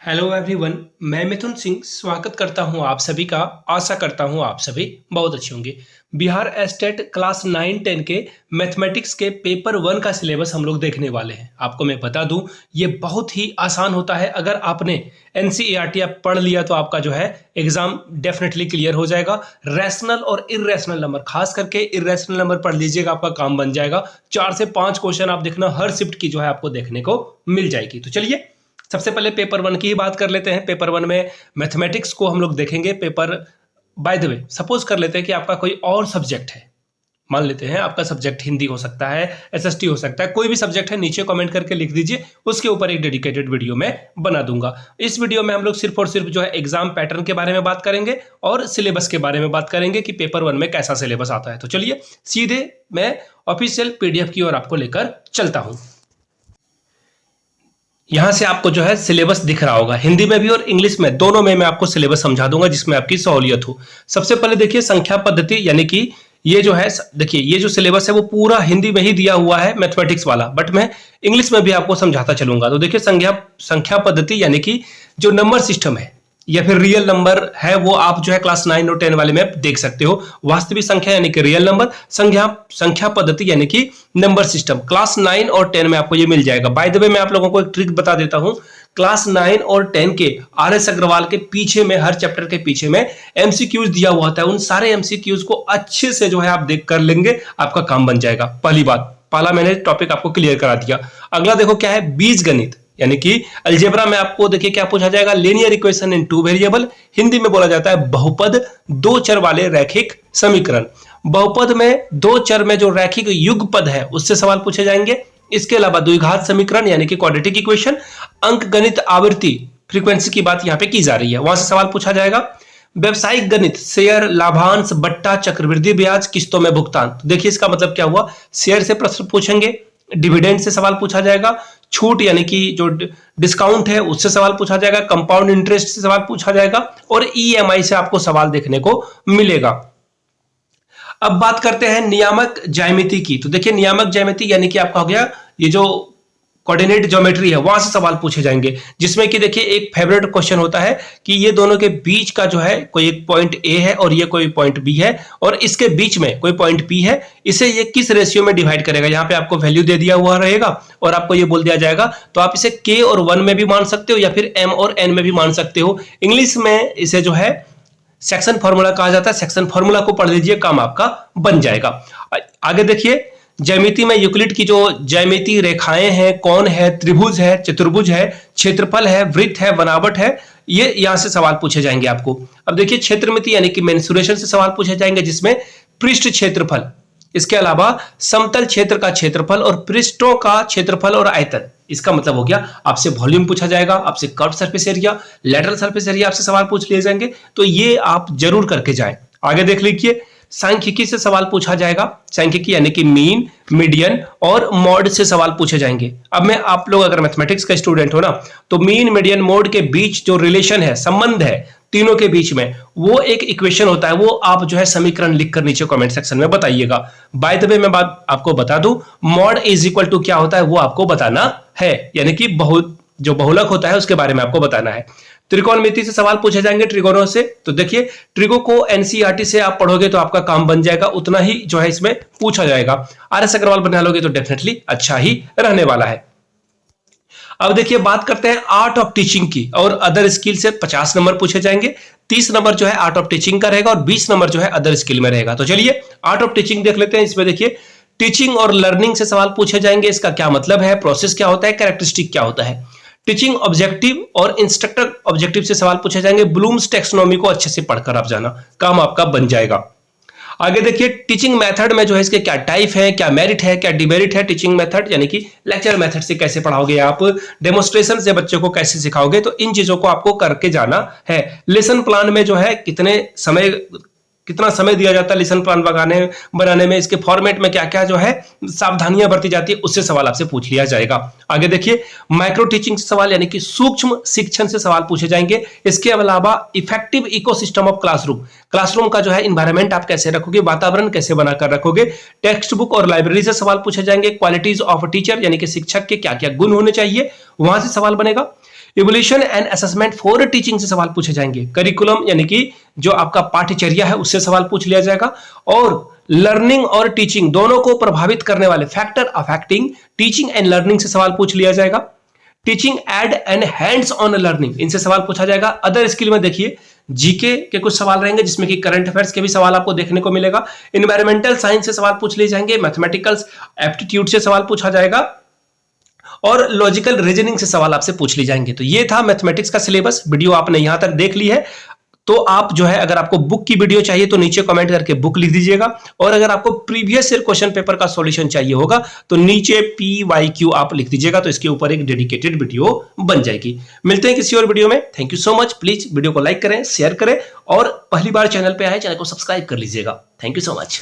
Hello everyone, मैं मिथुन सिंह स्वागत करता हूं आप सभी का। आशा करता हूं आप सभी बहुत अच्छे होंगे। बिहार एस्टेट क्लास 9-10 के मैथमेटिक्स के पेपर 1 का सिलेबस हम लोग देखने वाले हैं। आपको मैं बता दूं, ये बहुत ही आसान होता है। अगर आपने एनसीईआरटी ऐप पढ़ लिया तो आपका जो है एग्जाम डेफिनेटली क्लियर हो जाएगा। रैशनल और इर्रेशनल नंबर, खास करके इर्रेशनल नंबर पढ़ लीजिएगा, आपका काम बन जाएगा। 4 से 5 क्वेश्चन आप देखना, हर शिफ्ट की जो है आपको देखने को मिल जाएगी। तो चलिए सबसे पहले पेपर 1 की ही बात कर लेते हैं। पेपर 1 में मैथमेटिक्स को हम लोग देखेंगे। Paper by the way, suppose कर लेते हैं कि आपका कोई और सब्जेक्ट है। मान लेते हैं आपका सब्जेक्ट हिंदी हो सकता है, एसएसटी हो सकता है, कोई भी सब्जेक्ट है, नीचे कमेंट करके लिख दीजिए, उसके ऊपर एक डेडिकेटेड वीडियो में बना दूंगा। इस वीडियो में हम लोग सिर्फ और सिर्फ जो है एग्जाम पैटर्न के बारे में बात करेंगे और सिलेबस के बारे में बात करेंगे कि पेपर 1 में कैसा सिलेबस आता है। तो चलिए सीधे मैं ऑफिशियल पीडीएफ की ओर आपको लेकर चलता हूं। यहां से आपको जो है सिलेबस दिख रहा होगा, हिंदी में भी और इंग्लिश में, दोनों में मैं आपको सिलेबस समझा दूंगा जिसमें आपकी सहूलियत हो। सबसे पहले देखिए संख्या पद्धति, यानी कि ये जो है, देखिए ये जो सिलेबस है वो पूरा हिंदी में ही दिया हुआ है मैथमेटिक्स वाला, बट मैं इंग्लिश में भी आपको समझाता चलूंगा। तो देखिए संख्या पद्धति यानी कि जो नंबर सिस्टम है या फिर रियल नंबर है, वो आप जो है क्लास 9 और 10 वाले में देख सकते हो। वास्तविक संख्या यानी कि रियल नंबर, संख्या पद्धति यानी कि नंबर सिस्टम, क्लास 9 और 10 में आपको ये मिल जाएगा। बाय द वे मैं आप लोगों को एक ट्रिक बता देता हूं। क्लास 9 और 10 के आर.एस. अग्रवाल के पीछे में, हर चैप्टर के पीछे में एमसीक्यूज दिया हुआ होता है। उन सारे एमसीक्यूज को अच्छे से जो है आप देख कर लेंगे, आपका काम बन जाएगा। पहली बात, पहला मैंने टॉपिक आपको क्लियर करा दिया। अगला देखो क्या है, बीज गणित यानी कि अलजेब्रा में आपको देखिए क्या पूछा जाएगा, linear equation in 2 variable, Hindi में बोला जाता है बहुपद 2 चर वाले रैखिक समीकरण। बहुपद में 2 चर में जो रैखिक युगपद है उससे सवाल पूछे जाएंगे। इसके अलावा द्विघात समीकरण यानी कि क्वाड्रेटिक इक्वेशन, अंक गणित आवृत्ति फ्रीक्वेंसी की बात यहां पे की जा रही है, वहां से सवाल पूछा जाएगा। व्यवसायिक गणित, शेयर, लाभांश, बट्टा, चक्रवृद्धि ब्याज, किस्तों में भुगतान। तो देखिए इसका मतलब क्या हुआ, शेयर से प्रश्न पूछेंगे, डिविडेंड से सवाल पूछा जाएगा, छूट यानी कि जो डिस्काउंट है उससे सवाल पूछा जाएगा, कंपाउंड इंटरेस्ट से सवाल पूछा जाएगा और ईएमआई से आपको सवाल देखने को मिलेगा। अब बात करते हैं नियामक ज्यामिति की। तो देखिए नियामक ज्यामिति यानी कि आपका हो गया ये जो कोऑर्डिनेट ज्योमेट्री है, वहां से सवाल पूछे जाएंगे, जिसमें कि देखिए एक फेवरेट क्वेश्चन होता है कि ये दोनों के बीच का जो है कोई एक पॉइंट ए है और ये कोई पॉइंट बी है और इसके बीच में कोई पॉइंट पी है, इसे ये किस रेशियो में डिवाइड करेगा। यहाँ पे आपको वैल्यू दे दिया हुआ रहेगा और आपको ये बोल दिया जाएगा, तो आप इसे के और 1 में भी मान सकते हो या फिर एम और एन में भी मान सकते हो। इंग्लिश में इसे जो है सेक्शन फॉर्मूला कहा जाता है। सेक्शन फॉर्मूला को पढ़ लीजिए, काम आपका बन जाएगा। आगे देखिए ज्यामिति में यूक्लिड की जो ज्यामिति रेखाएं हैं, कोण है, त्रिभुज है, चतुर्भुज है, क्षेत्रफल है, वृत्त है, बनावट है, ये यहां से सवाल पूछे जाएंगे आपको। अब देखिए क्षेत्रमिति यानी कि मेंसुरेशन से सवाल पूछे जाएंगे, जिसमें पृष्ठ क्षेत्रफल, इसके अलावा समतल क्षेत्र का क्षेत्रफल और पृष्ठों का क्षेत्रफल और आयतन। इसका मतलब हो गया आपसे वॉल्यूम पूछा जाएगा, आपसे curve surface area, lateral surface area आपसे सवाल पूछ लिए जाएंगे, तो ये आप जरूर करके जाएं। आगे देख लीजिए सांख्यिकी से सवाल पूछा जाएगा। सांख्यिकी यानी कि मीन, मीडियन और मॉड से सवाल पूछे जाएंगे। अब मैं आप लोग अगर मैथमेटिक्स का स्टूडेंट हो ना, तो मीन, मीडियन, मॉड के बीच जो रिलेशन है, संबंध है तीनों के बीच में, वो एक इक्वेशन होता है, वो आप जो है समीकरण लिखकर नीचे कमेंट सेक्शन में बताइएगा। बाय द वे मैं बात आपको बता दूं, मॉड इज इक्वल टू क्या होता है वो आपको बताना है, यानी कि जो बहुलक होता है उसके बारे में आपको बताना है। त्रिकोणमिति से सवाल पूछे जाएंगे, त्रिकोणों से। तो देखिए ट्रिगो को एनसीईआरटी से आप पढ़ोगे तो आपका काम बन जाएगा, उतना ही जो है इसमें पूछा जाएगा। आर.एस. अग्रवाल बना लोगे तो डेफिनेटली अच्छा ही रहने वाला है। अब देखिए बात करते हैं आर्ट ऑफ टीचिंग की, और अदर स्किल से 50 नंबर पूछे जाएंगे। 30 नंबर जो है आर्ट ऑफ टीचिंग का रहेगा और 20 नंबर जो है अदर स्किल में रहेगा। तो चलिए आर्ट ऑफ टीचिंग देख लेते हैं। इसमें देखिए टीचिंग और लर्निंग से सवाल पूछे जाएंगे, इसका क्या मतलब है, प्रोसेस क्या होता है, कैरेक्टरिस्टिक क्या होता है। टीचिंग ऑब्जेक्टिव और इंस्ट्रक्टर ऑब्जेक्टिव से सवाल पूछे जाएंगे। ब्लूम्स टैक्सोनॉमी को अच्छे से पढ़कर आप जाना, काम आपका बन जाएगा। आगे देखिए टीचिंग मेथड में जो है इसके क्या टाइप है, क्या मेरिट है, क्या डिमेरिट है। टीचिंग मेथड यानी कि लेक्चर मेथड से कैसे पढ़ाओगे आप, डेमोन्स्ट्रेशन से बच्चों को कैसे सिखाओगे, तो इन चीजों को आपको करके जाना है। लेसन प्लान में जो है कितना समय दिया जाता है लेसन प्लान बनाने में, इसके फॉर्मेट में क्या क्या जो है सावधानियां बरती जाती है, उससे सवाल आपसे पूछ लिया जाएगा। आगे देखिए माइक्रो टीचिंग से सवाल यानी कि सूक्ष्म शिक्षण से सवाल पूछे जाएंगे। इसके अलावा इफेक्टिव इकोसिस्टम ऑफ क्लासरूम का जो है इन्वायरमेंट आप कैसे रखोगे, वातावरण कैसे बनाकर रखोगे। टेक्स्ट बुक और लाइब्रेरी से सवाल पूछे जाएंगे। क्वालिटीज ऑफ टीचर यानी कि शिक्षक के क्या क्या गुण होने चाहिए। वहां से सवाल बनेगा। Evolution and assessment for teaching से सवाल पूछे जाएंगे। करिकुलम यानी कि जो आपका पाठ्यचर्या है उससे सवाल पूछ लिया जाएगा। और लर्निंग और टीचिंग दोनों को प्रभावित करने वाले factor affecting teaching and learning से सवाल पूछ लिया जाएगा। Teaching add and hands on learning, इनसे सवाल पूछा जाएगा। अदर स्किल में देखिए जीके के कुछ सवाल रहेंगे जिसमें कि करंट अफेयर्स के भी सवाल आपको देखने को मिलेगा। एनवायरमेंटल साइंस से सवाल पूछ लिए जाएंगे। मैथमेटिकल एप्टीट्यूड से सवाल पूछा जाएगा और लॉजिकल रीजनिंग से सवाल आपसे पूछ लिए जाएंगे। तो ये था मैथमेटिक्स का सिलेबस। वीडियो आपने यहां तक देख ली है तो आप जो है अगर आपको बुक की वीडियो चाहिए तो नीचे कमेंट करके बुक लिख दीजिएगा। और अगर आपको प्रीवियस ईयर क्वेश्चन पेपर का सॉल्यूशन चाहिए होगा तो नीचे PYQ आप लिख दीजिएगा, तो इसके ऊपर एक डेडिकेटेड वीडियो बन जाएगी। मिलते हैं किसी और वीडियो में। Thank you so much. Please video को लाइक करें, शेयर करें और पहली बार चैनल पे आए चैनल को सब्सक्राइब कर लीजिएगा। Thank you so much.